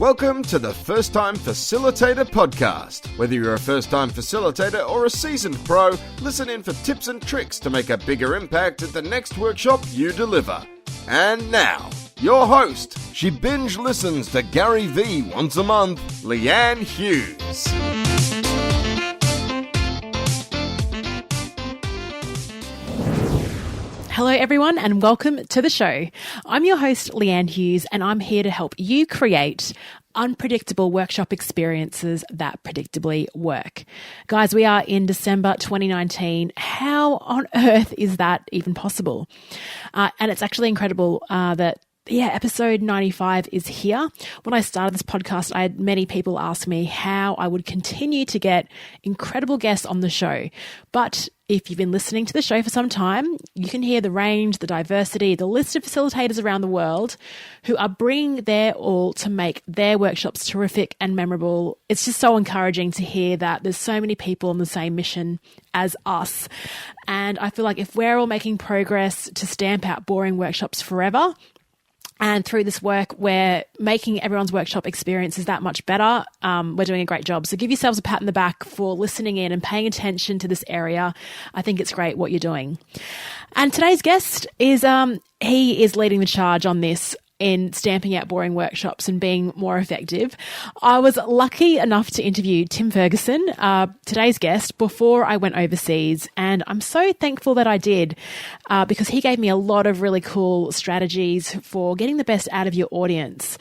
Welcome to the First Time Facilitator podcast. Whether you're a first-time facilitator or a seasoned pro, listen in for tips and tricks to make a bigger impact at the next workshop you deliver. And now, your host. She binge listens to Gary Vee once a month, Leanne Hughes. Hello everyone and welcome to the show. I'm your host Leanne Hughes and I'm here to help you create unpredictable workshop experiences that predictably work. Guys, we are in December 2019. How on earth is that even possible? And it's actually incredible that episode 95 is here. When I started this podcast, I had many people ask me how I would continue to get incredible guests on the show. But if you've been listening to the show for some time, you can hear the range, the diversity, the list of facilitators around the world who are bringing their all to make their workshops terrific and memorable. It's just so encouraging to hear that there's so many people on the same mission as us. And I feel like if we're all making progress to stamp out boring workshops forever, and through this work, we're making everyone's workshop experiences that much better. We're doing a great job. So give yourselves a pat on the back for listening in and paying attention to this area. I think it's great what you're doing. And today's guest is, he is leading the charge on this in stamping out boring workshops and being more effective. I was lucky enough to interview Tim Ferguson, today's guest, before I went overseas. And I'm so thankful that I did because he gave me a lot of really cool strategies for getting the best out of your audience.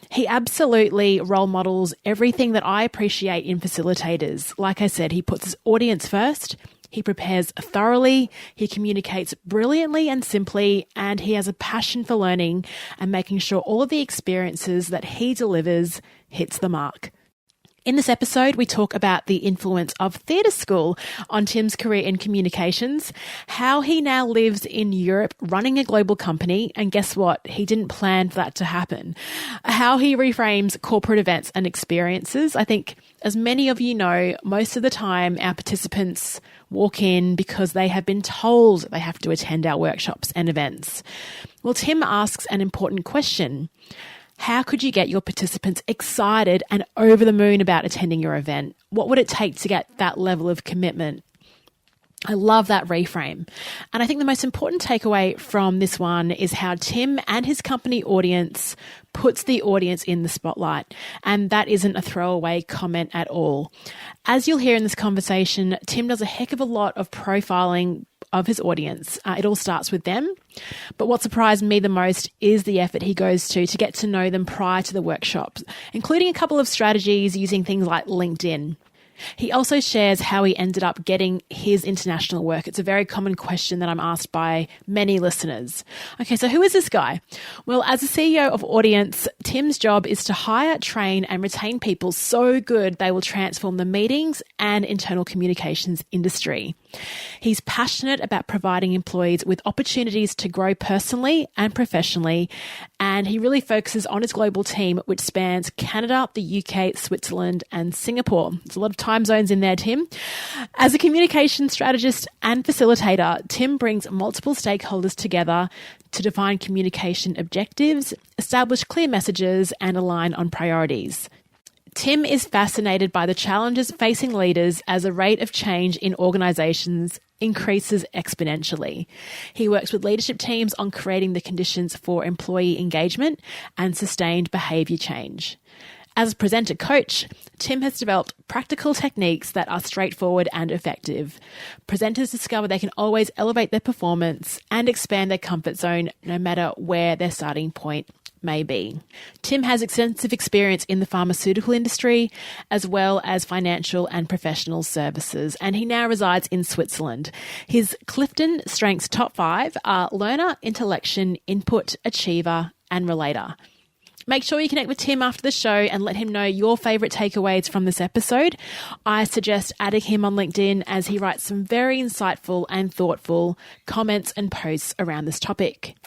He absolutely role models everything that I appreciate in facilitators. Like I said, he puts his audience first. He prepares thoroughly, he communicates brilliantly and simply, and he has a passion for learning and making sure all of the experiences that he delivers hits the mark. In this episode, we talk about the influence of theatre school on Tim's career in communications, how he now lives in Europe running a global company, and guess what? He didn't plan for that to happen. How he reframes corporate events and experiences. I think, as many of you know, most of the time our participants walk in because they have been told they have to attend our workshops and events. Well, Tim asks an important question. How could you get your participants excited and over the moon about attending your event? What would it take to get that level of commitment? I love that reframe. And I think the most important takeaway from this one is how Tim and his company audience puts the audience in the spotlight. And that isn't a throwaway comment at all. As you'll hear in this conversation, Tim does a heck of a lot of profiling of his audience. It all starts with them. But what surprised me the most is the effort he goes to get to know them prior to the workshops, including a couple of strategies using things like LinkedIn. He also shares how he ended up getting his international work. It's a very common question that I'm asked by many listeners. Okay, so who is this guy? Well, as a CEO of Audience, Tim's job is to hire, train, and retain people so good they will transform the meetings and internal communications industry. He's passionate about providing employees with opportunities to grow personally and professionally, and he really focuses on his global team, which spans Canada, the UK, Switzerland, and Singapore. There's a lot of time zones in there, Tim. As a communication strategist and facilitator, Tim brings multiple stakeholders together to define communication objectives, establish clear messages, and align on priorities. Tim is fascinated by the challenges facing leaders as the rate of change in organisations increases exponentially. He works with leadership teams on creating the conditions for employee engagement and sustained behaviour change. As a presenter coach, Tim has developed practical techniques that are straightforward and effective. Presenters discover they can always elevate their performance and expand their comfort zone no matter where their starting point may be. Tim has extensive experience in the pharmaceutical industry as well as financial and professional services, and he now resides in Switzerland. His Clifton strengths top 5 are learner, intellection, input, achiever, and relator. Make sure you connect with Tim after the show and let him know your favourite takeaways from this episode. I suggest adding him on LinkedIn as he writes some very insightful and thoughtful comments and posts around this topic.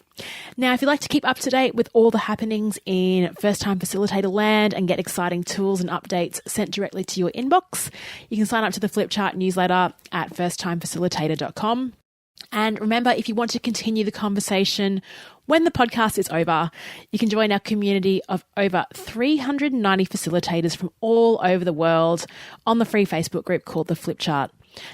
Now, if you'd like to keep up to date with all the happenings in first-time facilitator land and get exciting tools and updates sent directly to your inbox, you can sign up to the Flipchart newsletter at firsttimefacilitator.com. And remember, if you want to continue the conversation when the podcast is over, you can join our community of over 390 facilitators from all over the world on the free Facebook group called The Flip Chart.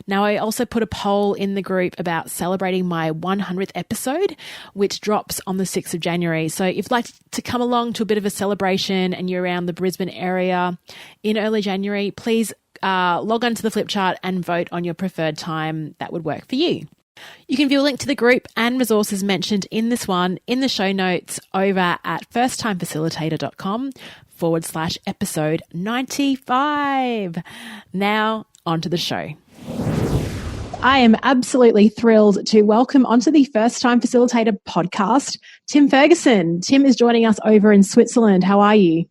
Now, I also put a poll in the group about celebrating my 100th episode, which drops on the 6th of January. So if you'd like to come along to a bit of a celebration and you're around the Brisbane area in early January, please log on to the Flip Chart and vote on your preferred time that would work for you. You can view a link to the group and resources mentioned in this one in the show notes over at firsttimefacilitator.com/episode 95. Now, on to the show. I am absolutely thrilled to welcome onto the First Time Facilitator podcast, Tim Ferguson. Tim is joining us over in Switzerland. How are you?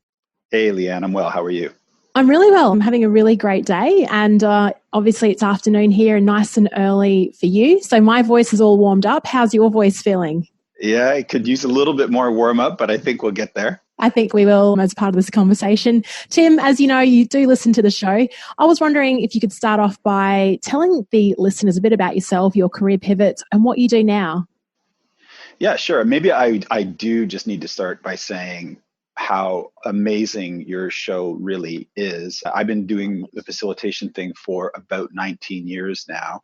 Hey, Leanne. I'm well. How are you? I'm really well. I'm having a really great day. And obviously it's afternoon here and nice and early for you. So my voice is all warmed up. How's your voice feeling? Yeah, I could use a little bit more warm up, but I think we'll get there. I think we will as part of this conversation. Tim, as you know, you do listen to the show. I was wondering if you could start off by telling the listeners a bit about yourself, your career pivots, and what you do now. Yeah, sure. Maybe I do just need to start by saying how amazing your show really is. I've been doing the facilitation thing for about 19 years now.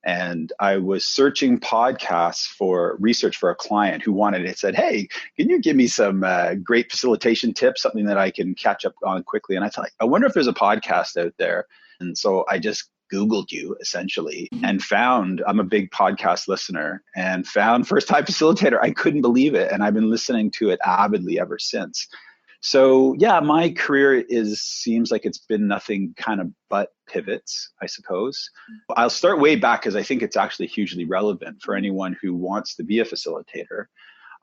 And I was searching podcasts for research for a client who wanted it, said, hey, can you give me some great facilitation tips, something that I can catch up on quickly? And I thought, I wonder if there's a podcast out there. And so I just Googled you essentially and found, I'm a big podcast listener, and found First Time Facilitator. I couldn't believe it. And I've been listening to it avidly ever since. So yeah, my career seems like it's been nothing kind of but pivots, I suppose. I'll start way back because I think it's actually hugely relevant for anyone who wants to be a facilitator.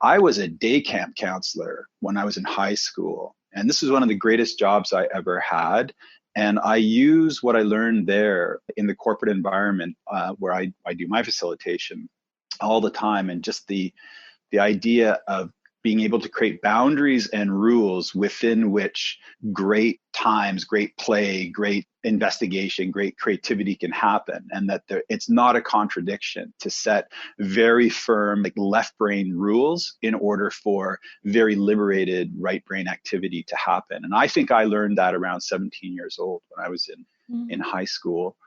I was a day camp counselor when I was in high school, and this was one of the greatest jobs I ever had. And I use what I learned there in the corporate environment where I do my facilitation all the time, and just the idea of being able to create boundaries and rules within which great times, great play, great investigation, great creativity can happen. And that it's not a contradiction to set very firm, like left brain rules in order for very liberated right brain activity to happen. And I think I learned that around 17 years old when I was in high school.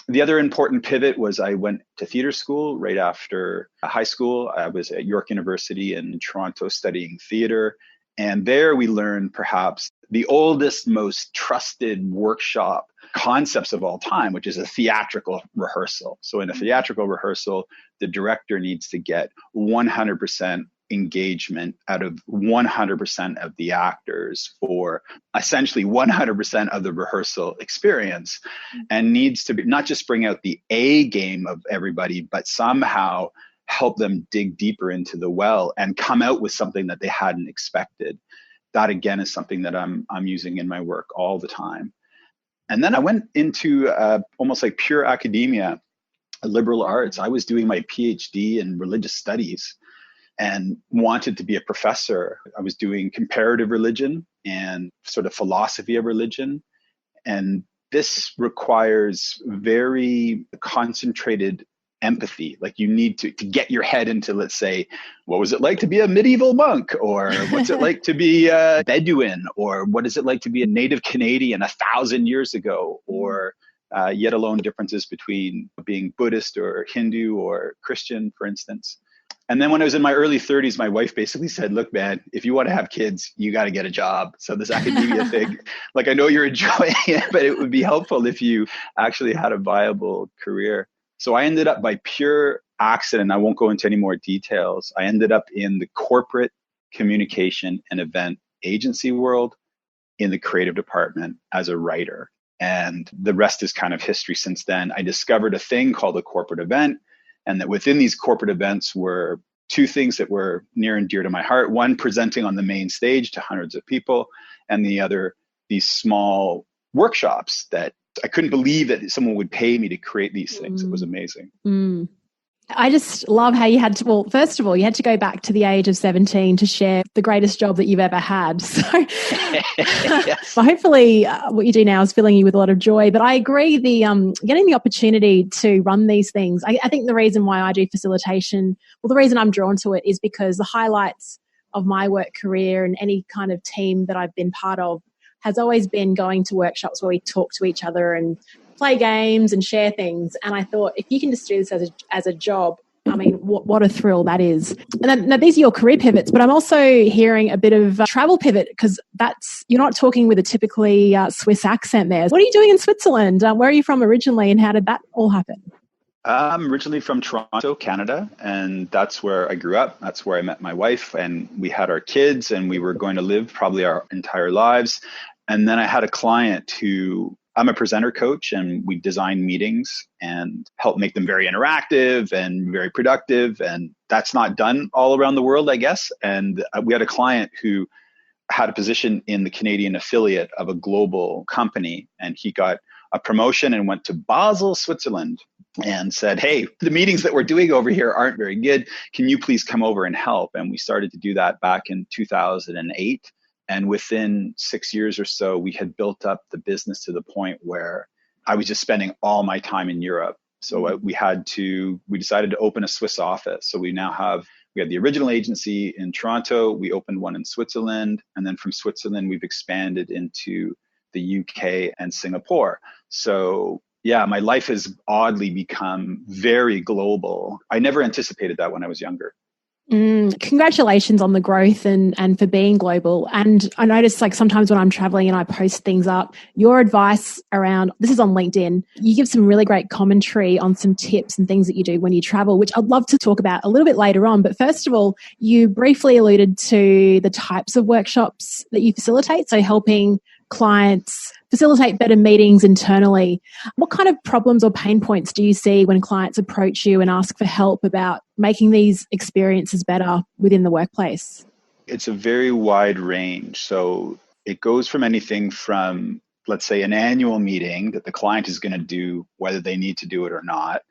The other important pivot was I went to theater school right after high school. I was at York University in Toronto studying theater. And there we learned perhaps the oldest, most trusted workshop concepts of all time, which is a theatrical rehearsal. So in a theatrical rehearsal, the director needs to get 100% engagement out of 100% of the actors for essentially 100% of the rehearsal experience, and needs to be not just bring out the A game of everybody, but somehow help them dig deeper into the well and come out with something that they hadn't expected. That again is something that I'm using in my work all the time. And then I went into almost like pure academia, liberal arts. I was doing my PhD in religious studies and wanted to be a professor. I was doing comparative religion and sort of philosophy of religion. And this requires very concentrated empathy. Like you need to get your head into, let's say, what was it like to be a medieval monk? Or what's it like to be a Bedouin? Or what is it like to be a native Canadian 1,000 years ago? Or yet alone differences between being Buddhist or Hindu or Christian, for instance. And then when I was in my early 30s, my wife basically said, look, man, if you want to have kids, you got to get a job. So this academia thing, like, I know you're enjoying it, but it would be helpful if you actually had a viable career. So I ended up, by pure accident, I won't go into any more details, I ended up in the corporate communication and event agency world in the creative department as a writer. And the rest is kind of history since then. I discovered a thing called a corporate event, and that within these corporate events were two things that were near and dear to my heart. One, presenting on the main stage to hundreds of people, and the other, these small workshops that I couldn't believe that someone would pay me to create these things. It was amazing. I just love how you had to, well, first of all, you had to go back to the age of 17 to share the greatest job that you've ever had. So, Yes. so hopefully what you do now is filling you with a lot of joy. But I agree, the getting the opportunity to run these things, I think the reason why I do facilitation, well, the reason I'm drawn to it is because the highlights of my work career and any kind of team that I've been part of has always been going to workshops where we talk to each other and play games and share things. And I thought, if you can just do this as a job, I mean, what a thrill that is. And then, now these are your career pivots, but I'm also hearing a bit of travel pivot, because you're not talking with a typically Swiss accent there. What are you doing in Switzerland? Where are you from originally, and how did that all happen? I'm originally from Toronto, Canada, and that's where I grew up. That's where I met my wife, and we had our kids, and we were going to live probably our entire lives. And then I had a client who, I'm a presenter coach, and we design meetings and help make them very interactive and very productive. And that's not done all around the world, I guess. And we had a client who had a position in the Canadian affiliate of a global company, and he got a promotion and went to Basel, Switzerland, and said, hey, the meetings that we're doing over here aren't very good. Can you please come over and help? And we started to do that back in 2008. And within 6 years or so, we had built up the business to the point where I was just spending all my time in Europe. So we decided to open a Swiss office. So we had the original agency in Toronto. We opened one in Switzerland. And then from Switzerland, we've expanded into the UK and Singapore. So yeah, my life has oddly become very global. I never anticipated that when I was younger. Congratulations on the growth and for being global. And I notice, like, sometimes when I'm traveling and I post things up, your advice around, this is on LinkedIn, you give some really great commentary on some tips and things that you do when you travel, which I'd love to talk about a little bit later on. But first of all, you briefly alluded to the types of workshops that you facilitate. So helping clients facilitate better meetings internally. What kind of problems or pain points do you see when clients approach you and ask for help about making these experiences better within the workplace? It's a very wide range. So it goes from anything from, let's say, an annual meeting that the client is going to do, whether they need to do it or not,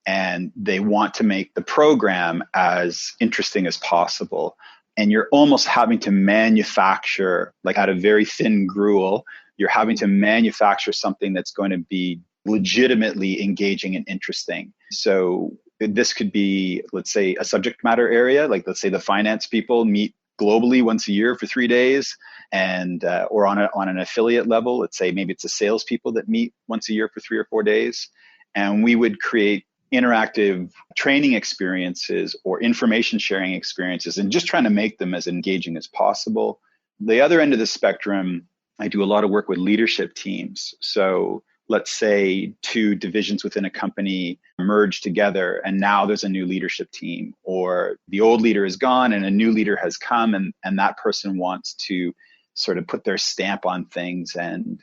and they want to make the program as interesting as possible. And you're almost having to manufacture, like out of very thin gruel, you're having to manufacture something that's going to be legitimately engaging and interesting. So this could be, let's say, a subject matter area, like let's say the finance people meet globally once a year for 3 days, and or on an affiliate level, let's say maybe it's the salespeople that meet once a year for 3 or 4 days, and we would create interactive training experiences or information sharing experiences and just trying to make them as engaging as possible. The other end of the spectrum, I do a lot of work with leadership teams. So let's say 2 divisions within a company merge together and now there's a new leadership team, or the old leader is gone and a new leader has come, and that person wants to sort of put their stamp on things and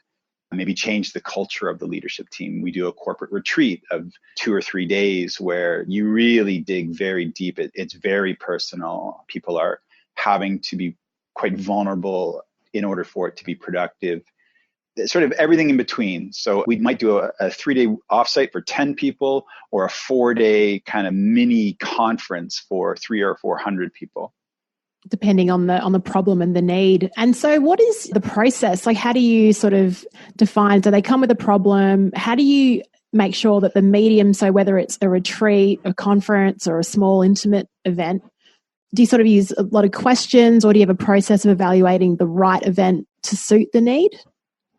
maybe change the culture of the leadership team. We do a corporate retreat of 2 or 3 days where you really dig very deep. It's very personal. People are having to be quite vulnerable in order for it to be productive. Sort of everything in between. So we might do a 3-day offsite for 10 people, or a 4-day kind of mini conference for 300 or 400 people, depending on the problem and the need. And so what is the process? Like, how do you sort of define, do they come with a problem? How do you make sure that the medium, so whether it's a retreat, a conference, or a small intimate event, do you sort of use a lot of questions, or do you have a process of evaluating the right event to suit the need?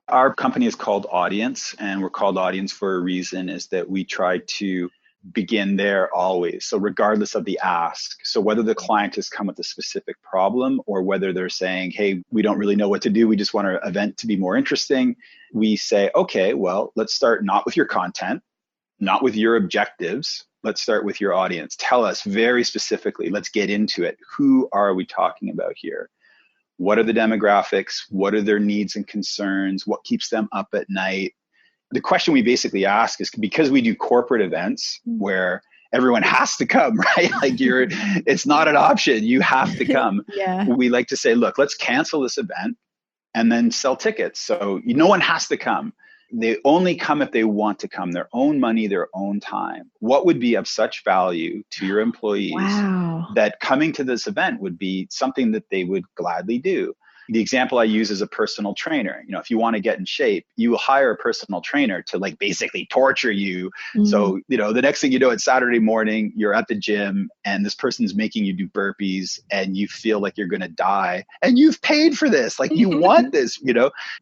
Our company is called Audience, and we're called Audience for a reason, is that we try to begin there always. So regardless of the ask, so whether the client has come with a specific problem or whether they're saying, hey, we don't really know what to do, we just want our event to be more interesting, we say, okay, well, let's start not with your content, not with your objectives. Let's start with your audience. Tell us very specifically, let's get into it. Who are we talking about here? What are the demographics? What are their needs and concerns? What keeps them up at night? The question we basically ask is, because we do corporate events where everyone has to come, right? Like it's not an option. You have to come. Yeah. We like to say, look, let's cancel this event and then sell tickets. So no one has to come. they only come if they want to come, their own money, their own time. What would be of such value to your employees that coming to this event would be something that they would gladly do? The example I use is a personal trainer. If you want to get in shape, you will hire a personal trainer to basically torture you. So, the next thing you know, it's Saturday morning, you're at the gym and this person's making you do burpees and you feel like you're going to die and you've paid for this. You want this,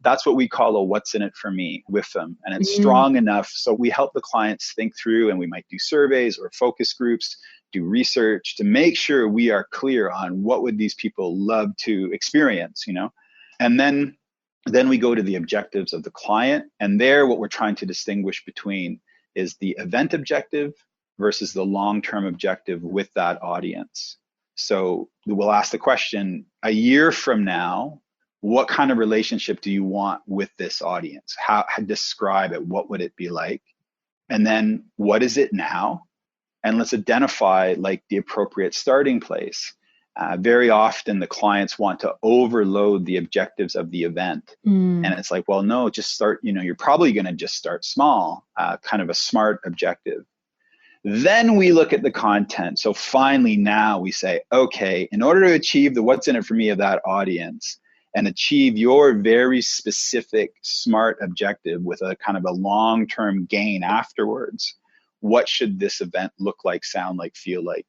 that's what we call a what's in it for me with them. And it's strong enough. So we help the clients think through, and we might do surveys or focus groups, do research to make sure we are clear on what would these people love to experience, and then we go to the objectives of the client. And there, what we're trying to distinguish between is the event objective versus the long-term objective with that audience. So we'll ask the question, a year from now, what kind of relationship do you want with this audience? How describe it? What would it be like? And then what is it now? And let's identify the appropriate starting place. Very often the clients want to overload the objectives of the event. And it's well, no, just start, you're probably going to just start small, kind of a SMART objective. Then we look at the content. So finally now we say, okay, in order to achieve the what's in it for me of that audience and achieve your very specific SMART objective with a kind of a long-term gain afterwards, what should this event look like, sound like, feel like?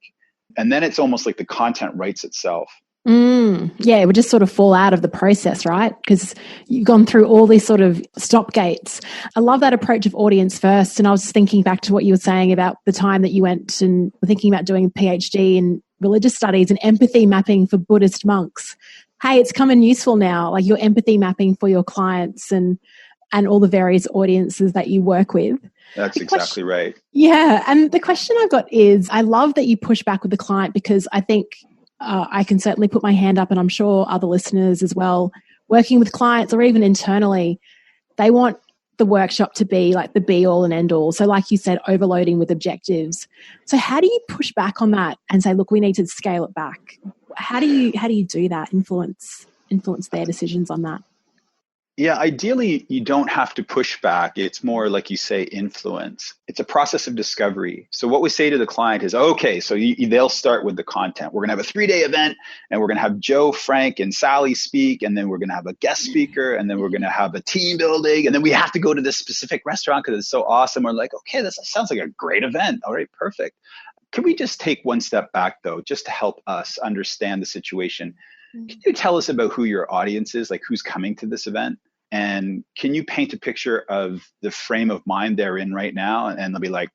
And then it's almost like the content writes itself. Yeah, it would just sort of fall out of the process, right? Because you've gone through all these sort of stop gates. I love that approach of audience first. And I was thinking back to what you were saying about the time that you went and were thinking about doing a PhD in religious studies and empathy mapping for Buddhist monks. Hey, it's come in useful now, your empathy mapping for your clients and all the various audiences that you work with. That's exactly right. Yeah. And the question I've got is, I love that you push back with the client, because I think I can certainly put my hand up, and I'm sure other listeners as well, working with clients or even internally, they want the workshop to be the be all and end all. So like you said, overloading with objectives. So how do you push back on that and say, look, we need to scale it back? How do you do that? Influence their decisions on that? Yeah, ideally, you don't have to push back. It's more like you say, influence. It's a process of discovery. So what we say to the client is, okay, so they'll start with the content. We're going to have a 3-day event, and we're going to have Joe, Frank, and Sally speak, and then we're going to have a guest speaker, and then we're going to have a team building, and then we have to go to this specific restaurant because it's so awesome. We're like, okay, this sounds like a great event. All right, perfect. Can we just take one step back, though, just to help us understand the situation? Can you tell us about who your audience is, who's coming to this event? And can you paint a picture of the frame of mind they're in right now? And they'll be like,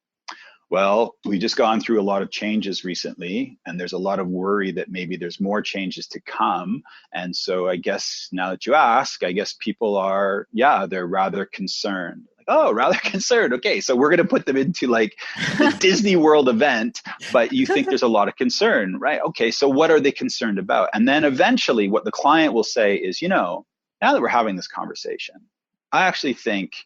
well, we've just gone through a lot of changes recently, and there's a lot of worry that maybe there's more changes to come. And so I guess now that you ask, I guess people are, they're rather concerned. Oh, rather concerned. Okay, so we're going to put them into the Disney World event, but you think there's a lot of concern, right? Okay, so what are they concerned about? And then eventually what the client will say is, now that we're having this conversation, I actually think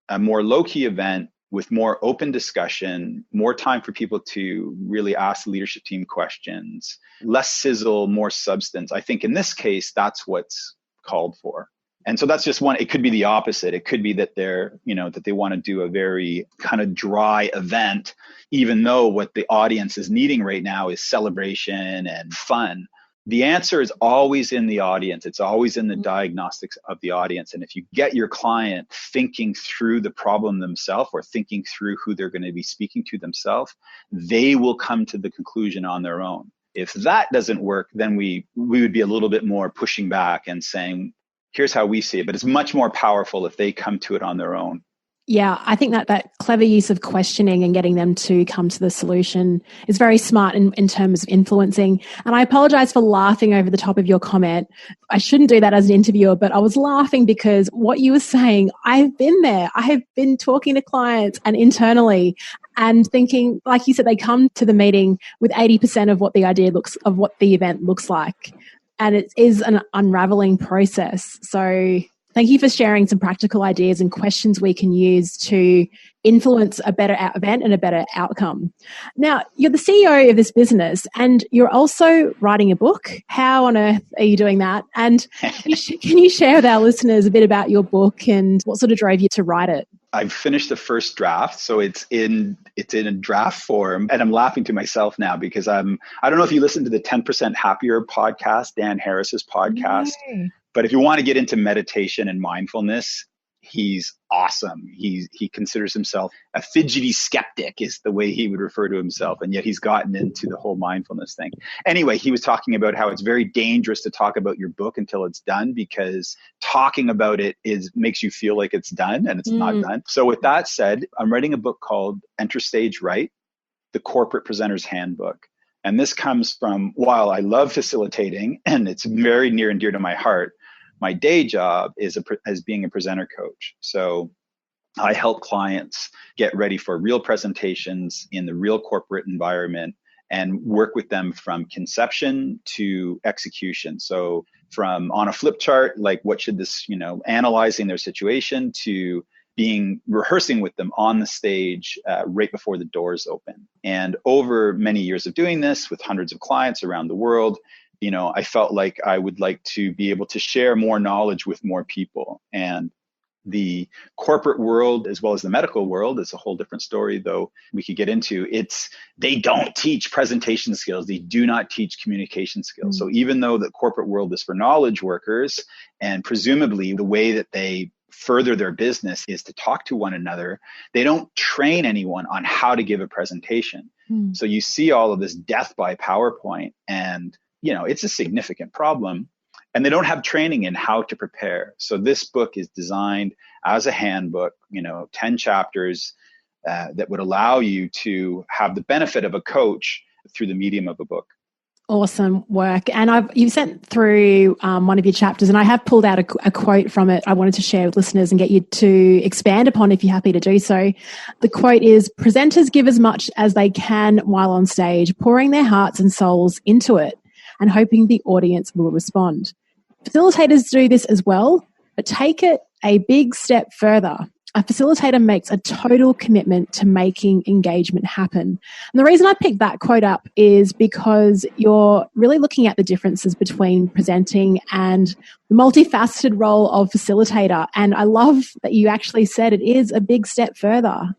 a more low-key event with more open discussion, more time for people to really ask the leadership team questions, less sizzle, more substance. I think in this case, that's what's called for. And so that's just one. It could be the opposite. It could be that that they want to do a very kind of dry event, even though what the audience is needing right now is celebration and fun. The answer is always in the audience. It's always in the diagnostics of the audience. And if you get your client thinking through the problem themselves or thinking through who they're going to be speaking to themselves, they will come to the conclusion on their own. If that doesn't work, then we would be a little bit more pushing back and saying, here's how we see it. But it's much more powerful if they come to it on their own. Yeah, I think that clever use of questioning and getting them to come to the solution is very smart in terms of influencing. And I apologize for laughing over the top of your comment. I shouldn't do that as an interviewer, but I was laughing because what you were saying, I've been there. I have been talking to clients and internally and thinking, like you said, they come to the meeting with 80% of what the event looks like. And it is an unraveling process. So thank you for sharing some practical ideas and questions we can use to influence a better event and a better outcome. Now, you're the CEO of this business and you're also writing a book. How on earth are you doing that? And can you share with our listeners a bit about your book and what sort of drove you to write it? I've finished the first draft, so it's in a draft form, and I'm laughing to myself now because I don't know if you listen to the 10% Happier podcast, Dan Harris's podcast, but if you want to get into meditation and mindfulness, he's awesome. He considers himself a fidgety skeptic is the way he would refer to himself. And yet he's gotten into the whole mindfulness thing. Anyway, he was talking about how it's very dangerous to talk about your book until it's done, because talking about it makes you feel like it's done and it's not done. So with that said, I'm writing a book called Enter Stage Right, The Corporate Presenter's Handbook. And this comes from, while I love facilitating and it's very near and dear to my heart, my day job is as being a presenter coach. So I help clients get ready for real presentations in the real corporate environment and work with them from conception to execution. So from on a flip chart, like what should this, analyzing their situation, to rehearsing with them on the stage right before the doors open. And over many years of doing this with hundreds of clients around the world, I felt like I would like to be able to share more knowledge with more people. And the corporate world, as well as the medical world, is a whole different story, though we could get into. They don't teach presentation skills. They do not teach communication skills. So even though the corporate world is for knowledge workers, and presumably the way that they further their business is to talk to one another, they don't train anyone on how to give a presentation. So you see all of this death by PowerPoint, and it's a significant problem, and they don't have training in how to prepare. So this book is designed as a handbook, 10 chapters that would allow you to have the benefit of a coach through the medium of a book. Awesome work. And you've sent through one of your chapters, and I have pulled out a quote from it I wanted to share with listeners and get you to expand upon if you're happy to do so. The quote is, "Presenters give as much as they can while on stage, pouring their hearts and souls into it and hoping the audience will respond. Facilitators do this as well, but take it a big step further. A facilitator makes a total commitment to making engagement happen." And the reason I picked that quote up is because you're really looking at the differences between presenting and the multifaceted role of facilitator. And I love that you actually said it is a big step further,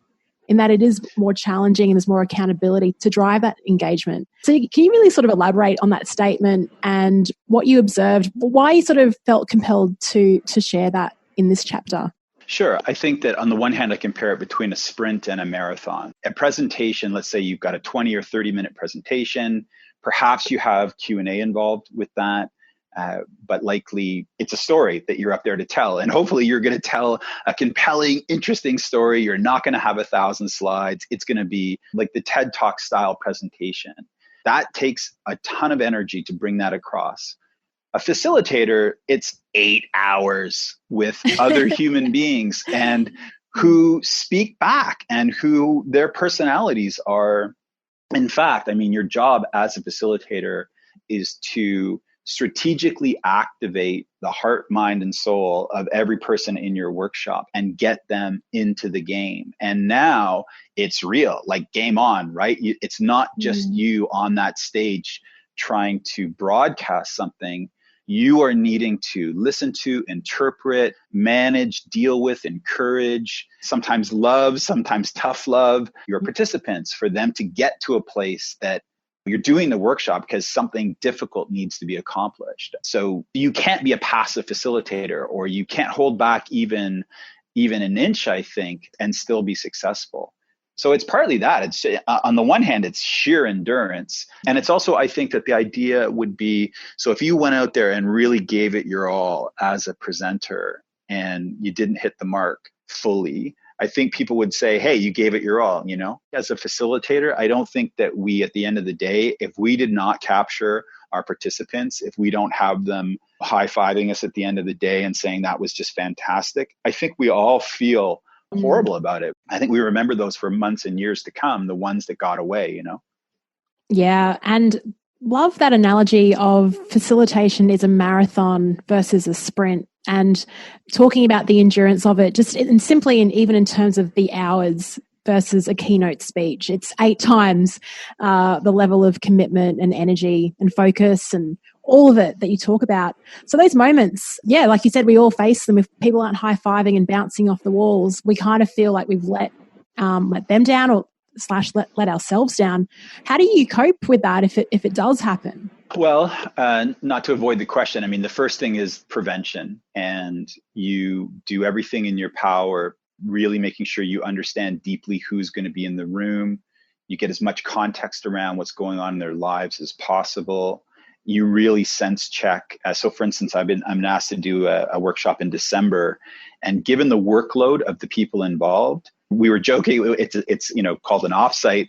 in that it is more challenging and there's more accountability to drive that engagement. So can you really sort of elaborate on that statement and what you observed, why you sort of felt compelled to share that in this chapter? Sure. I think that on the one hand, I compare it between a sprint and a marathon. A presentation, let's say you've got a 20 or 30-minute presentation. Perhaps you have Q&A involved with that, but likely it's a story that you're up there to tell. And hopefully you're going to tell a compelling, interesting story. You're not going to have 1,000 slides. It's going to be like the TED Talk style presentation. That takes a ton of energy to bring that across. A facilitator, it's 8 hours with other human beings and who speak back and who their personalities are. In fact, your job as a facilitator is to strategically activate the heart, mind, and soul of every person in your workshop and get them into the game. And now it's real, like game on, right? It's not just you on that stage trying to broadcast something. You are needing to listen to, interpret, manage, deal with, encourage, sometimes love, sometimes tough love your participants for them to get to a place that you're doing the workshop because something difficult needs to be accomplished. So you can't be a passive facilitator, or you can't hold back even an inch, I think, and still be successful. So it's partly that. It's on the one hand, it's sheer endurance. And it's also, I think that the idea would be, so if you went out there and really gave it your all as a presenter and you didn't hit the mark fully, I think people would say, hey, you gave it your all, As a facilitator, I don't think that we, at the end of the day, if we did not capture our participants, if we don't have them high-fiving us at the end of the day and saying that was just fantastic, I think we all feel horrible about it. I think we remember those for months and years to come, the ones that got away, Yeah. And love that analogy of facilitation is a marathon versus a sprint, and talking about the endurance of it, just and simply, and even in terms of the hours versus a keynote speech, it's 8 times the level of commitment and energy and focus and all of it that you talk about. So those moments, yeah, like you said, we all face them. If people aren't high-fiving and bouncing off the walls, we kind of feel like we've let them down or let ourselves down. How do you cope with that if it does happen? Well, not to avoid the question, I mean, the first thing is prevention, and you do everything in your power, really making sure you understand deeply who's going to be in the room. You get as much context around what's going on in their lives as possible. You really sense check. So for instance, I'm asked to do a workshop in December, and given the workload of the people involved, we were joking, it's called an offsite.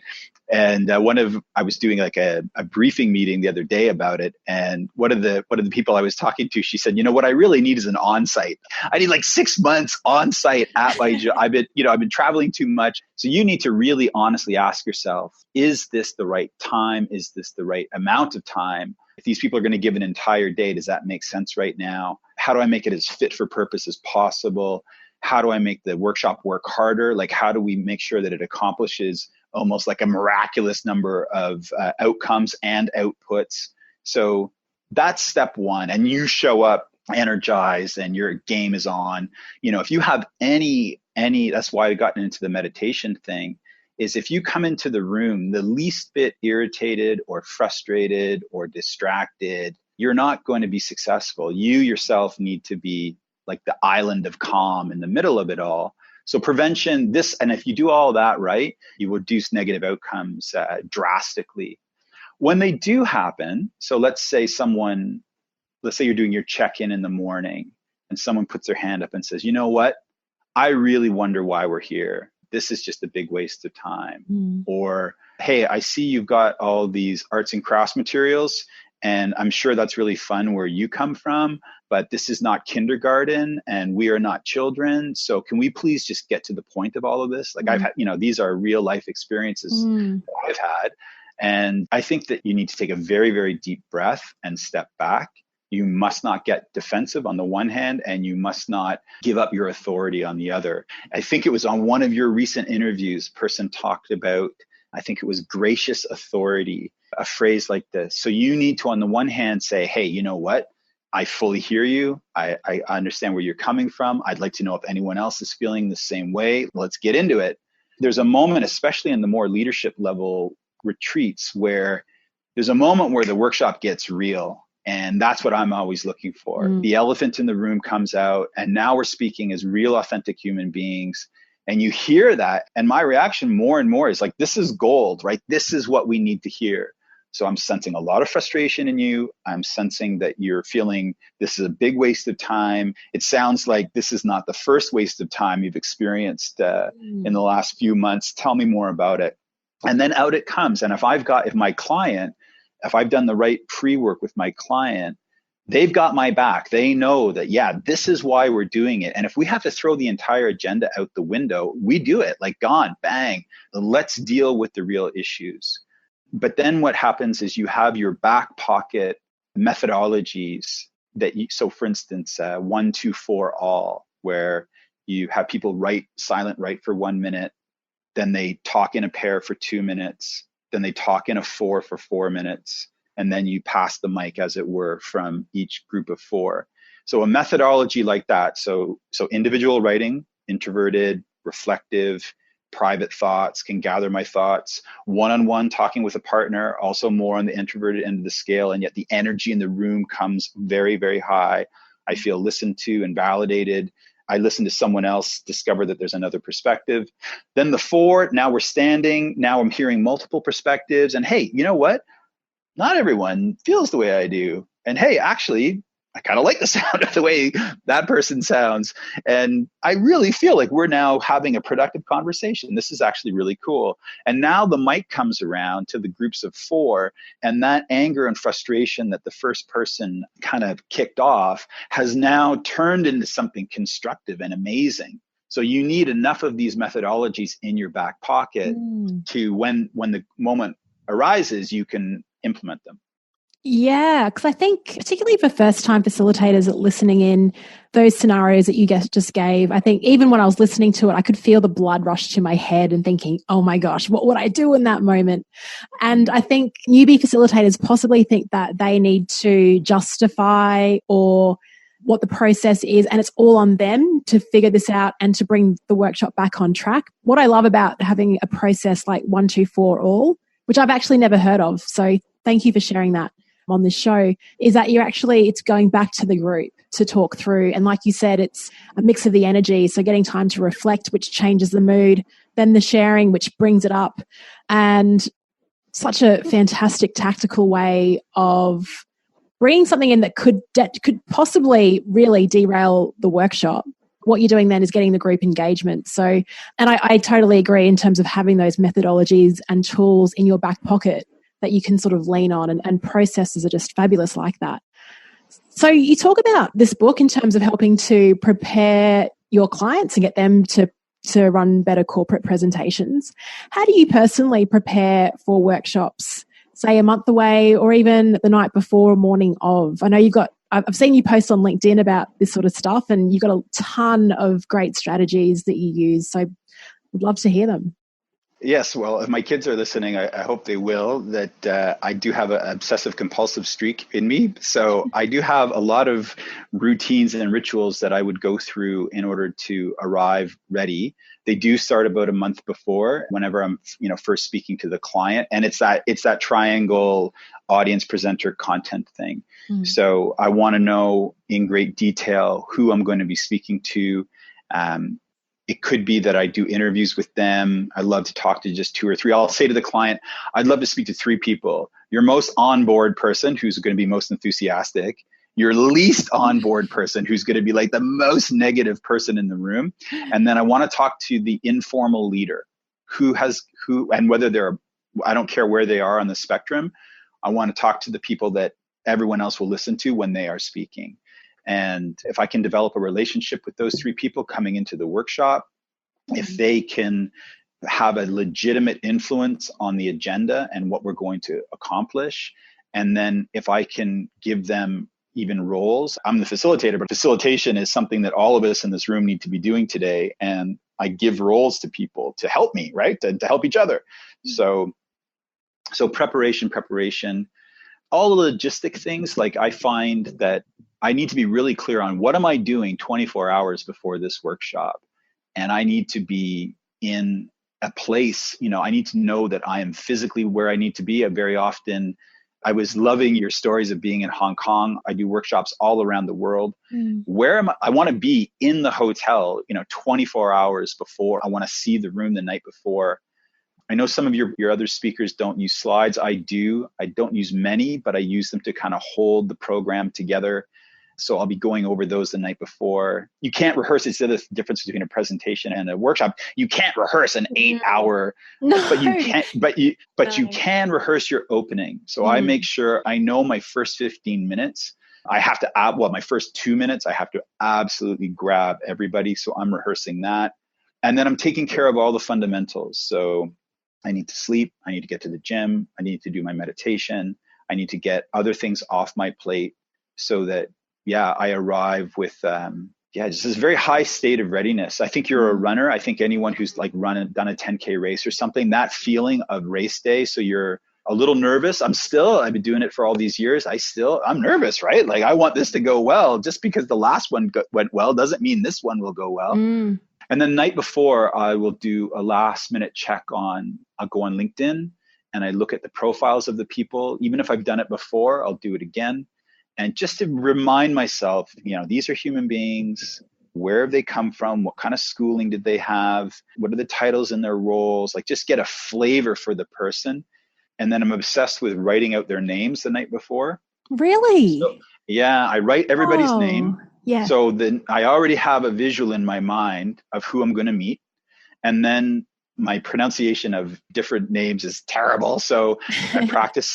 And I was doing like a briefing meeting the other day about it. And one of the people I was talking to, she said, what I really need is an on-site. I need like 6 months on-site at my job. I've been traveling too much. So you need to really honestly ask yourself, is this the right time? Is this the right amount of time? If these people are going to give an entire day, does that make sense right now? How do I make it as fit for purpose as possible? How do I make the workshop work harder? Like, how do we make sure that it accomplishes almost like a miraculous number of outcomes and outputs? So that's step one. And you show up energized and your game is on. If you have any, that's why I got into the meditation thing, is if you come into the room the least bit irritated or frustrated or distracted, you're not going to be successful. You yourself need to be like the island of calm in the middle of it all. So prevention, and if you do all that right, you reduce negative outcomes drastically. When they do happen, so let's say you're doing your check-in in the morning and someone puts their hand up and says, you know what, I really wonder why we're here. This is just a big waste of time. Or, hey, I see you've got all these arts and crafts materials, and I'm sure that's really fun where you come from, but this is not kindergarten and we are not children. So can we please just get to the point of all of this? Like I've had, these are real life experiences I've had. And I think that you need to take a very, very deep breath and step back. You must not get defensive on the one hand, and you must not give up your authority on the other. I think it was on one of your recent interviews, person talked about, I think it was gracious authority, a phrase like this. So you need to, on the one hand, say, hey, you know what? I fully hear you. I understand where you're coming from. I'd like to know if anyone else is feeling the same way. Let's get into it. There's a moment, especially in the more leadership level retreats, where there's a moment where the workshop gets real. And that's what I'm always looking for. The elephant in the room comes out, and now we're speaking as real, authentic human beings. And you hear that. And my reaction more and more is like, this is gold, right? This is what we need to hear. So I'm sensing a lot of frustration in you. I'm sensing that you're feeling this is a big waste of time. It sounds like this is not the first waste of time you've experienced in the last few months. Tell me more about it. And then out it comes. And if I've done the right pre-work with my client, they've got my back. They know that, yeah, this is why we're doing it. And if we have to throw the entire agenda out the window, we do it, like gone, bang. Let's deal with the real issues. But then what happens is you have your back pocket methodologies so for instance, 1, 2, 4, all, where you have people silent write for 1 minute, then they talk in a pair for 2 minutes, then they talk in a 4 for 4 minutes, and then you pass the mic, as it were, from each group of 4. So a methodology like that. So individual writing, introverted, reflective, private thoughts, can gather my thoughts. One-on-one talking with a partner, also more on the introverted end of the scale, and yet the energy in the room comes very, very high. I feel listened to and validated. I listen to someone else, discover that there's another perspective. Then the 4, now we're standing. Now I'm hearing multiple perspectives. And hey, you know what? Not everyone feels the way I do. And hey, actually, I kind of like the sound of the way that person sounds. And I really feel like we're now having a productive conversation. This is actually really cool. And now the mic comes around to the groups of 4, and that anger and frustration that the first person kind of kicked off has now turned into something constructive and amazing. So you need enough of these methodologies in your back pocket to when the moment arises, you can implement them. Yeah, because I think particularly for first-time facilitators listening in, those scenarios that you just gave, I think even when I was listening to it, I could feel the blood rush to my head and thinking, oh my gosh, what would I do in that moment? And I think newbie facilitators possibly think that they need to justify or what the process is, and it's all on them to figure this out and to bring the workshop back on track. What I love about having a process like 1, 2, 4 all, which I've actually never heard of, so thank you for sharing that on this show, is that it's going back to the group to talk through. And like you said, it's a mix of the energy. So getting time to reflect, which changes the mood, then the sharing, which brings it up. And such a fantastic tactical way of bringing something in that could possibly really derail the workshop. What you're doing then is getting the group engagement. So, and I totally agree in terms of having those methodologies and tools in your back pocket that you can sort of lean on, and processes are just fabulous like that. So you talk about this book in terms of helping to prepare your clients and get them to run better corporate presentations. How do you personally prepare for workshops, say a month away or even the night before or morning of? I know I've seen you post on LinkedIn about this sort of stuff, and you've got a ton of great strategies that you use. So I'd love to hear them. Yes, well, if my kids are listening, I hope they will, that I do have an obsessive compulsive streak in me. So I do have a lot of routines and rituals that I would go through in order to arrive ready. They do start about a month before, whenever I'm, first speaking to the client. And it's that triangle audience, presenter, content thing. Mm. So I want to know in great detail who I'm going to be speaking to. It could be that I do interviews with them. I love to talk to just 2 or 3. I'll say to the client, I'd love to speak to 3 people. Your most on-board person, who's going to be most enthusiastic. Your least on-board person, who's going to be like the most negative person in the room. And then I want to talk to the informal leader who, and whether I don't care where they are on the spectrum. I want to talk to the people that everyone else will listen to when they are speaking. And if I can develop a relationship with those 3 people coming into the workshop, if they can have a legitimate influence on the agenda and what we're going to accomplish, and then if I can give them even roles, I'm the facilitator, but facilitation is something that all of us in this room need to be doing today. And I give roles to people to help me, right? To help each other. So preparation, all the logistic things, like I find that I need to be really clear on what am I doing 24 hours before this workshop. And I need to be in a place, I need to know that I am physically where I need to be. Very often, I was loving your stories of being in Hong Kong. I do workshops all around the world. Where am I? I want to be in the hotel, 24 hours before. I want to see the room the night before. I know some of your other speakers don't use slides. I do. I don't use many, but I use them to kind of hold the program together. So I'll be going over those the night before. You can't rehearse. It's the difference between a presentation and a workshop. You can't rehearse an 8-hour, but you can. But you can rehearse your opening. So I make sure I know my first 15 minutes. I have to my first 2 minutes. I have to absolutely grab everybody. So I'm rehearsing that, and then I'm taking care of all the fundamentals. So I need to sleep. I need to get to the gym. I need to do my meditation. I need to get other things off my plate so that, I arrive with, just this very high state of readiness. I think you're a runner. I think anyone who's done a 10K race or something, that feeling of race day. So you're a little nervous. I've been doing it for all these years. I'm nervous, right? Like I want this to go well. Just because the last one went well doesn't mean this one will go well. And then the night before, I will do a last minute check I'll go on LinkedIn and I look at the profiles of the people. Even if I've done it before, I'll do it again. And just to remind myself, these are human beings. Where have they come from? What kind of schooling did they have? What are the titles in their roles? Like just get a flavor for the person. And then I'm obsessed with writing out their names the night before. Really? So, I write everybody's name. Yeah. So then I already have a visual in my mind of who I'm going to meet. And then my pronunciation of different names is terrible. So I practice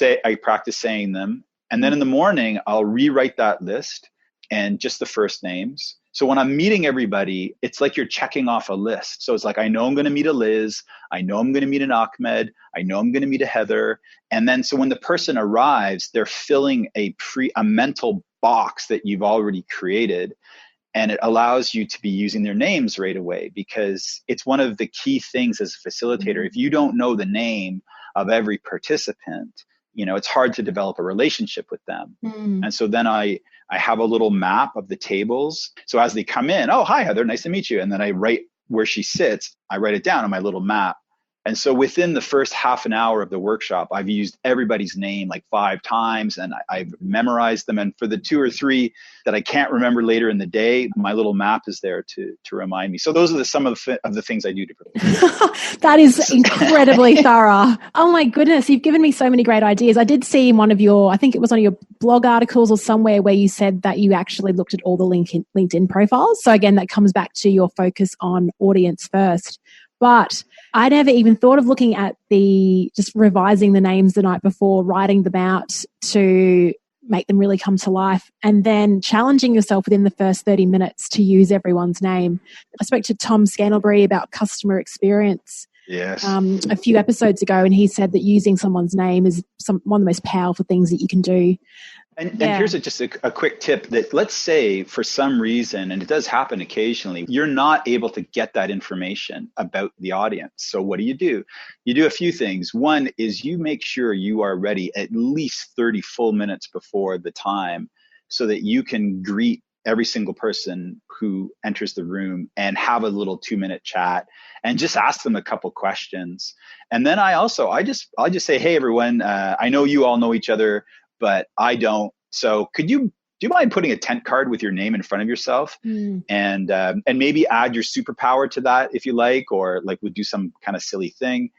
saying them. And then in the morning, I'll rewrite that list and just the first names. So when I'm meeting everybody, it's like you're checking off a list. So it's like, I know I'm going to meet a Liz. I know I'm going to meet an Ahmed. I know I'm going to meet a Heather. And then so when the person arrives, they're filling a mental box that you've already created. And it allows you to be using their names right away, because it's one of the key things as a facilitator. If you don't know the name of every participant, it's hard to develop a relationship with them. And so then I have a little map of the tables. So as they come in, oh, hi, Heather, nice to meet you. And then I write where she sits. I write it down on my little map. And so within the first half an hour of the workshop, I've used everybody's name like 5 times, and I've memorized them. And for the 2 or 3 that I can't remember later in the day, my little map is there to remind me. So those are some of the things I do to prepare. That is incredibly thorough. Oh my goodness, you've given me so many great ideas. I did see in one of I think it was one of your blog articles or somewhere where you said that you actually looked at all the LinkedIn profiles. So again, that comes back to your focus on audience first. But I never even thought of looking at just revising the names the night before, writing them out to make them really come to life, and then challenging yourself within the first 30 minutes to use everyone's name. I spoke to Tom Scantlebury about customer experience a few episodes ago, and he said that using someone's name is one of the most powerful things that you can do. And here's just a quick tip that, let's say for some reason, and it does happen occasionally, you're not able to get that information about the audience. So what do? You do a few things. One is you make sure you are ready at least 30 full minutes before the time, so that you can greet every single person who enters the room and have a little 2-minute chat and just ask them a couple questions. And then I'll just say, hey, everyone, I know you all know each other, but I don't. So do you mind putting a tent card with your name in front of yourself and maybe add your superpower to that if you like, or like would do some kind of silly thing.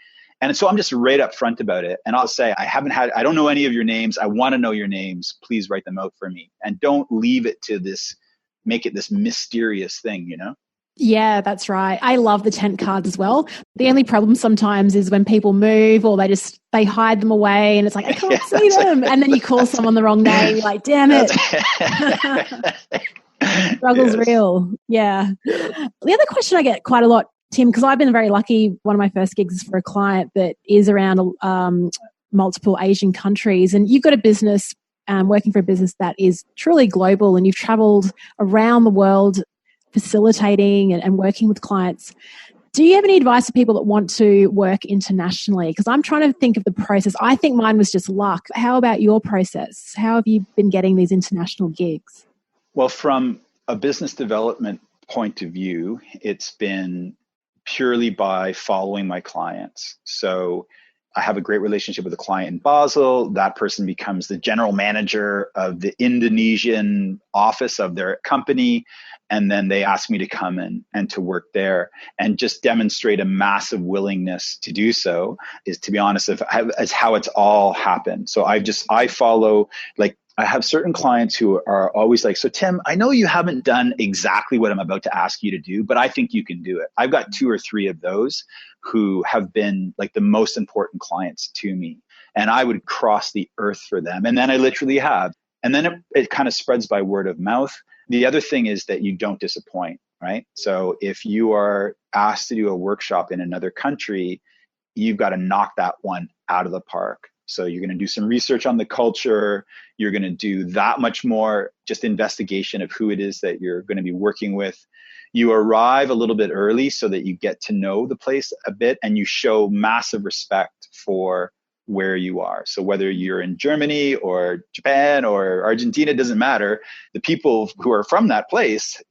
And so I'm just right up front about it. And I'll say, I don't know any of your names. I want to know your names. Please write them out for me. And don't leave it to make it this mysterious thing, Yeah, that's right. I love the tent cards as well. The only problem sometimes is when people move or they hide them away and it's like, I can't see them. And then you call someone the wrong name. You're like, damn it. Struggle's real. Yeah. The other question I get quite a lot, Tim, because I've been very lucky. One of my first gigs is for a client that is around multiple Asian countries. And you've got a business, working for a business that is truly global, and you've traveled around the world facilitating and working with clients. Do you have any advice for people that want to work internationally? Because I'm trying to think of the process. I think mine was just luck. How about your process? How have you been getting these international gigs? Well, from a business development point of view, it's been purely by following my clients. So I have a great relationship with a client in Basel. That person becomes the general manager of the Indonesian office of their company. And then they ask me to come in and to work there and just demonstrate a massive willingness to do so, is, to be honest, as how it's all happened. So I follow, like, I have certain clients who are always like, so Tim, I know you haven't done exactly what I'm about to ask you to do, but I think you can do it. I've got 2 or 3 of those who have been like the most important clients to me. And I would cross the earth for them. And then I literally have. And then it kind of spreads by word of mouth. The other thing is that you don't disappoint, right? So if you are asked to do a workshop in another country, you've got to knock that one out of the park. So you're going to do some research on the culture. You're going to do that much more just investigation of who it is that you're going to be working with. You arrive a little bit early so that you get to know the place a bit, and you show massive respect for where you are. So whether you're in Germany or Japan or Argentina, it doesn't matter. The people who are from that place,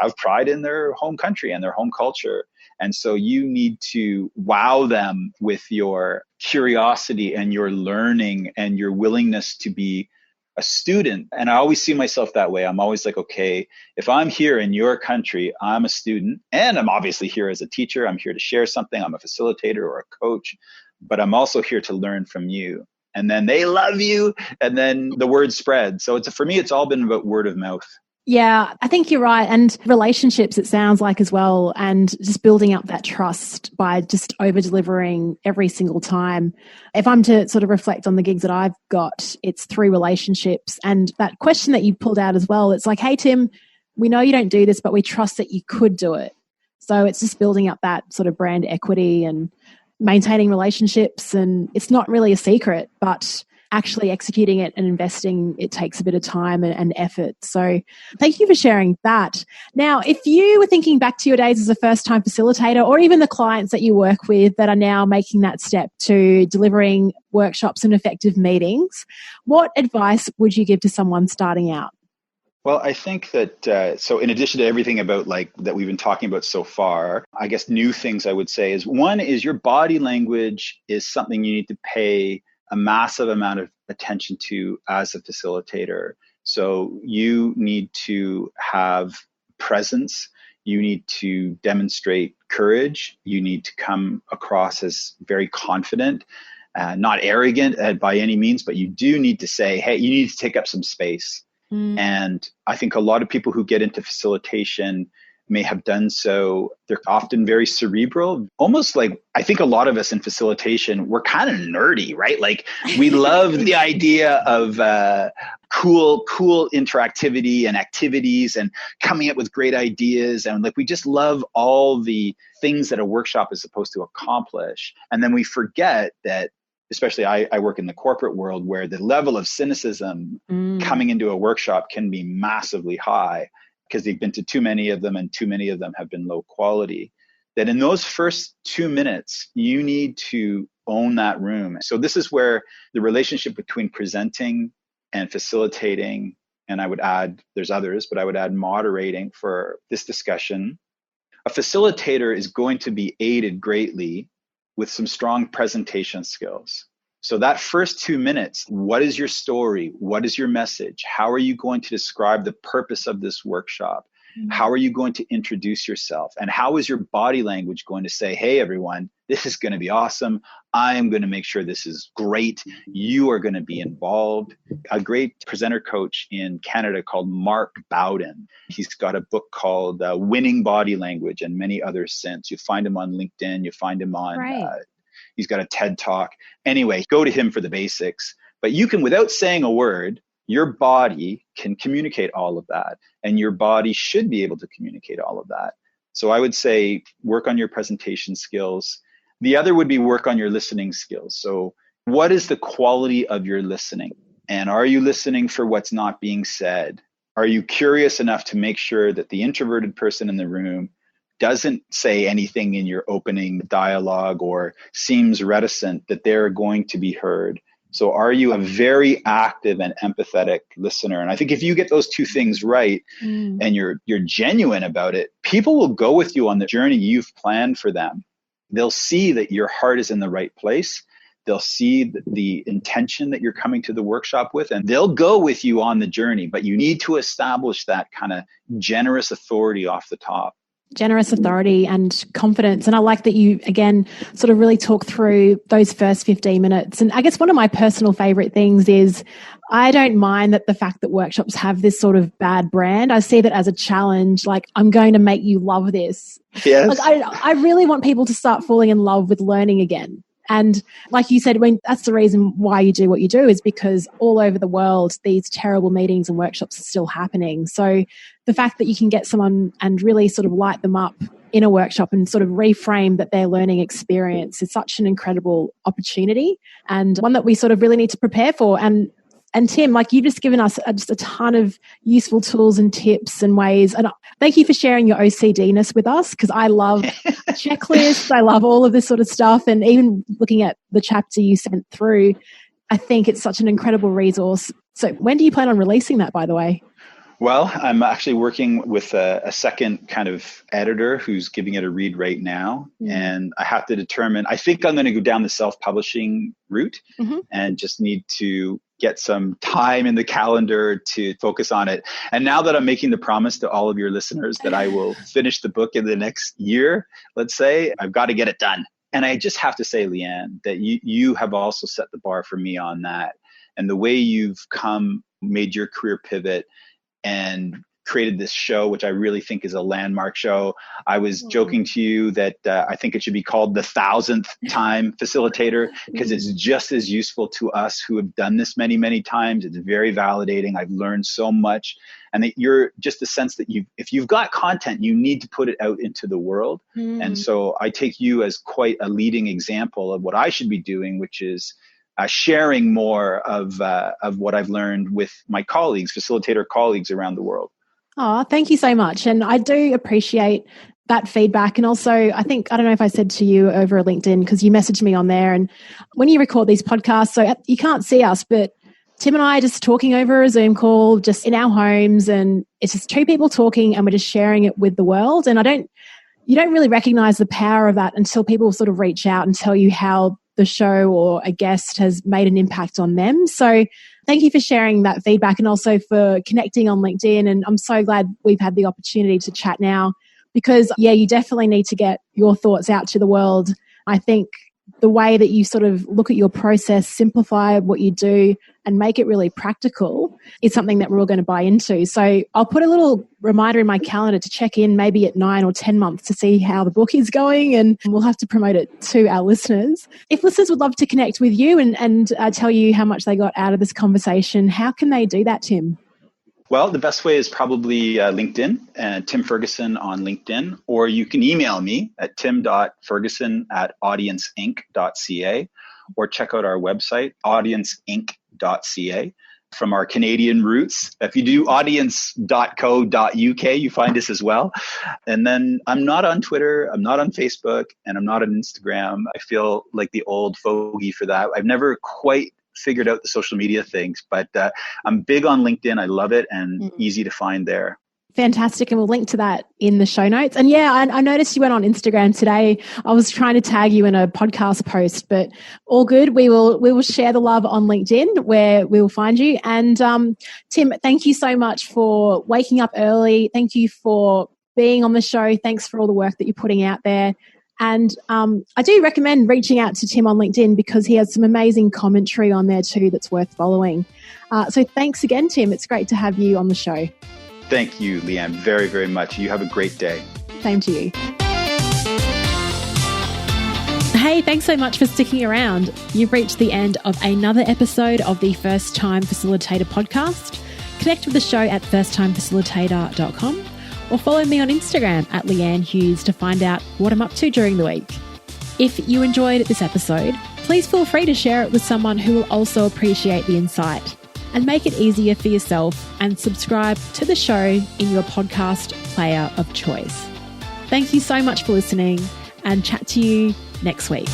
have pride in their home country and their home culture. And so you need to wow them with your curiosity and your learning and your willingness to be a student. And I always see myself that way. I'm always like, okay, if I'm here in your country, I'm a student, and I'm obviously here as a teacher. I'm here to share something. I'm a facilitator or a coach, but I'm also here to learn from you. And then they love you, and then the word spreads. So for me, it's all been about word of mouth. Yeah, I think you're right. And relationships, it sounds like, as well, and just building up that trust by just over-delivering every single time. If I'm to sort of reflect on the gigs that I've got, it's through relationships. And that question that you pulled out as well, it's like, hey, Tim, we know you don't do this, but we trust that you could do it. So it's just building up that sort of brand equity and maintaining relationships. And it's not really a secret, but actually executing it and investing, it takes a bit of time and effort. So thank you for sharing that. Now, if you were thinking back to your days as a first-time facilitator, or even the clients that you work with that are now making that step to delivering workshops and effective meetings, what advice would you give to someone starting out? Well, I think that, so in addition to everything about like that we've been talking about so far, I guess new things I would say is, one is your body language is something you need to pay a massive amount of attention to as a facilitator. So you need to have presence. You need to demonstrate courage. You need to come across as very confident, not arrogant by any means, but you do need to say, hey, you need to take up some space. And I think a lot of people who get into facilitation may have done so. They're often very cerebral, almost like, I think a lot of us in facilitation, we're kind of nerdy, right? Like we love the idea of cool interactivity and activities and coming up with great ideas. And like, we just love all the things that a workshop is supposed to accomplish. And then we forget that, especially I work in the corporate world, where the level of cynicism coming into a workshop can be massively high because they've been to too many of them, and too many of them have been low quality. That in those first 2 minutes, you need to own that room. So this is where the relationship between presenting and facilitating, and I would add, there's others, but I would add moderating for this discussion. A facilitator is going to be aided greatly with some strong presentation skills. So that first 2 minutes, what is your story? What is your message? How are you going to describe the purpose of this workshop? How are you going to introduce yourself? And how is your body language going to say, hey, everyone, this is going to be awesome. I am going to make sure this is great. You are going to be involved. A great presenter coach in Canada called Mark Bowden. He's got a book called Winning Body Language and many others since. You find him on LinkedIn. You find him on, he's got a TED Talk. Anyway, go to him for the basics. But you can, without saying a word, your body can communicate all of that, and your body should be able to communicate all of that. So I would say work on your presentation skills. The other would be work on your listening skills. So what is the quality of your listening? And are you listening for what's not being said? Are you curious enough to make sure that the introverted person in the room doesn't say anything in your opening dialogue or seems reticent, that they're going to be heard? So are you a very active and empathetic listener? And I think if you get those two things right and you're genuine about it, people will go with you on the journey you've planned for them. They'll see that your heart is in the right place. They'll see the intention that you're coming to the workshop with, and they'll go with you on the journey. But you need to establish that kind of generous authority off the top. Generous authority and confidence. And I like that you, again, sort of really talk through those first 15 minutes. And I guess one of my personal favorite things is I don't mind that the fact that workshops have this sort of bad brand. I see that as a challenge, like, I'm going to make you love this. Yes. Like, I really want people to start falling in love with learning again. And like you said, that's the reason why you do what you do, is because all over the world, these terrible meetings and workshops are still happening. So the fact that you can get someone and really sort of light them up in a workshop and sort of reframe that their learning experience is such an incredible opportunity, and one that we sort of really need to prepare for. And Tim, like, you've just given us just a ton of useful tools and tips and ways. And thank you for sharing your OCD-ness with us, because I love checklists. I love all of this sort of stuff. And even looking at the chapter you sent through, I think it's such an incredible resource. So when do you plan on releasing that, by the way? Well, I'm actually working with a second kind of editor who's giving it a read right now. And I have to determine, I think I'm going to go down the self-publishing route and just need to get some time in the calendar to focus on it. And now that I'm making the promise to all of your listeners that I will finish the book in the next year, let's say, I've got to get it done. And I just have to say, Leanne, that you have also set the bar for me on that. And the way you've made your career pivot and created this show, which I really think is a landmark show. I was joking to you that I think it should be called the 1,000th time facilitator, because it's just as useful to us who have done this many, many times. It's very validating. I've learned so much. And that you're just the sense that if you've got content, you need to put it out into the world. And so I take you as quite a leading example of what I should be doing, which is sharing more of what I've learned with my colleagues, facilitator colleagues around the world. Oh, thank you so much. And I do appreciate that feedback. And also, I don't know if I said to you over LinkedIn, because you messaged me on there. And when you record these podcasts, so you can't see us, but Tim and I are just talking over a Zoom call, just in our homes. And it's just two people talking, and we're just sharing it with the world. And you don't really recognize the power of that until people sort of reach out and tell you how the show or a guest has made an impact on them. So thank you for sharing that feedback, and also for connecting on LinkedIn. And I'm so glad we've had the opportunity to chat now, because you definitely need to get your thoughts out to the world. I think the way that you sort of look at your process, simplify what you do, and make it really practical is something that we're all going to buy into. So I'll put a little reminder in my calendar to check in maybe at 9 or 10 months to see how the book is going, and we'll have to promote it to our listeners. If listeners would love to connect with you and tell you how much they got out of this conversation, how can they do that, Tim? Well, the best way is probably LinkedIn, Tim Ferguson on LinkedIn, or you can email me at tim.ferguson@audienceinc.ca, or check out our website, audienceinc.ca. From our Canadian roots. If you do audience.co.uk, you find us as well. And then I'm not on Twitter, I'm not on Facebook, and I'm not on Instagram. I feel like the old fogey for that. I've never quite figured out the social media things, but I'm big on LinkedIn. I love it, and easy to find there. Fantastic. And we'll link to that in the show notes. And I noticed you went on Instagram today. I was trying to tag you in a podcast post, but all good. We will share the love on LinkedIn, where we will find you. And Tim, thank you so much for waking up early. Thank you for being on the show. Thanks for all the work that you're putting out there. And I do recommend reaching out to Tim on LinkedIn, because he has some amazing commentary on there too that's worth following. So thanks again, Tim. It's great to have you on the show. Thank you, Leanne, very, very much. You have a great day. Same to you. Hey, thanks so much for sticking around. You've reached the end of another episode of the First Time Facilitator podcast. Connect with the show at firsttimefacilitator.com, or follow me on Instagram at Leanne Hughes to find out what I'm up to during the week. If you enjoyed this episode, please feel free to share it with someone who will also appreciate the insight. And make it easier for yourself, and subscribe to the show in your podcast player of choice. Thank you so much for listening, and chat to you next week.